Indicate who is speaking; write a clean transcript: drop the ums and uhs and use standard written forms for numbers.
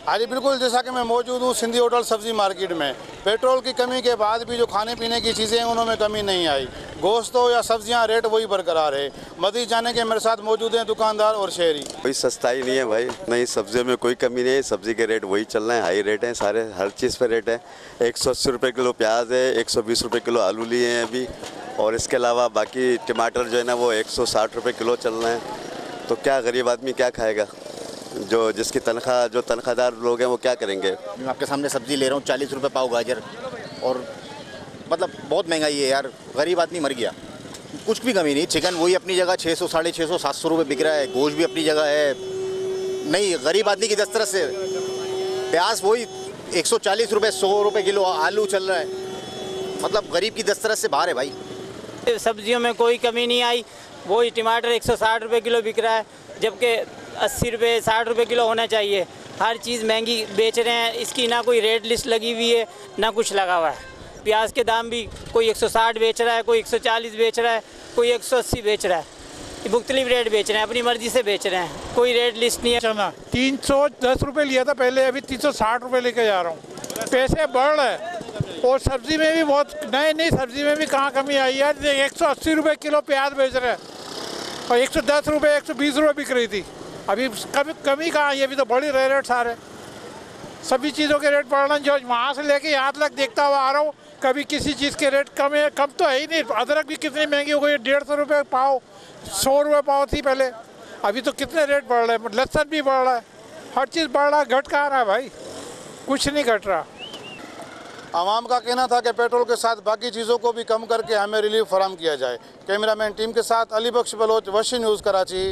Speaker 1: हाँ जी बिल्कुल, जैसा कि मैं मौजूद हूँ सिंधी होटल सब्जी मार्केट में। पेट्रोल की कमी के बाद भी जो खाने पीने की चीज़ें हैं उनमें कमी नहीं आई। गोश्त हो या सब्जियाँ रेट वही बरकरार है। मजीद जाने के मेरे साथ मौजूद हैं दुकानदार और शहरी।
Speaker 2: कोई सस्ताई नहीं है भाई, नहीं सब्जियों में कोई कमी नहीं है। सब्जी के रेट वही चल रहे हैं, हाई रेट हैं सारे, हर चीज़ पे रेट है। 180 रुपये किलो प्याज है, 120 रुपये किलो आलू लिए हैं अभी, और इसके अलावा बाकी टमाटर जो है ना वो 160 रुपये किलो चल रहे हैं। तो क्या गरीब आदमी क्या खाएगा? जिसकी तनख्वाह, जो तनख्वाहदार लोग हैं वो क्या करेंगे?
Speaker 3: मैं आपके सामने सब्जी ले रहा हूँ 40 रुपये पाव गाजर, और मतलब बहुत महंगाई है यार, गरीब आदमी मर गया। कुछ भी कमी नहीं। चिकन वही अपनी जगह 600, 650, 700 रुपये बिक रहा है। गोश्त भी अपनी जगह है। नहीं, गरीब आदमी की दस्तरस से प्याज वही 140 रुपये, 100 रुपये किलो। आलू चल रहा है, मतलब गरीब की दस्तरस से बाहर है भाई।
Speaker 4: सब्जियों में कोई कमी नहीं आई। वही टमाटर 160 रुपये किलो बिक रहा है, जबकि 80 रुपये 60 रुपये किलो होना चाहिए। हर चीज़ महंगी बेच रहे हैं। इसकी ना कोई रेट लिस्ट लगी हुई है ना कुछ लगा हुआ है। प्याज के दाम भी कोई 160 बेच रहा है, कोई 140 बेच रहा है, कोई 180 बेच रहा है। मुख्तलिफ रेट बेच रहे हैं, अपनी मर्जी से बेच रहे हैं, कोई रेट लिस्ट नहीं है।
Speaker 5: चना 310 रुपये लिया था पहले, अभी 360 रुपये लेके जा रहा हूँ। पैसे बढ़ रहे हैं। और सब्जी में भी बहुत नई सब्जी में भी कहाँ कमी आई है। 180 रुपये किलो प्याज बेच रहे हैं, और 110 रुपये 120 रुपये बिक रही थी। अभी कमी कहाँ आई? अभी तो बढ़ ही रहे रेट सारे। सभी चीज़ों के रेट बढ़ रहे हैं। जो वहाँ से लेके यहाँ तक देखता हुआ आ रहा हूँ, कभी किसी चीज़ के रेट कम है, कम तो है ही नहीं। अदरक भी कितनी महंगी हो गई है, 150 रुपये पाव, 100 रुपये पाव थी पहले। अभी तो कितने रेट बढ़ रहे हैं। लहसुन भी बढ़ रहा है, हर चीज़ बढ़ रहा है। घट कहाँ रहा है भाई? कुछ नहीं घट रहा।
Speaker 1: आवाम का कहना था कि पेट्रोल के साथ बाकी चीज़ों को भी कम करके हमें रिलीफ फराहम किया जाए। कैमरामैन टीम के साथ अली बख्श बलोच, वशी न्यूज़ कराची।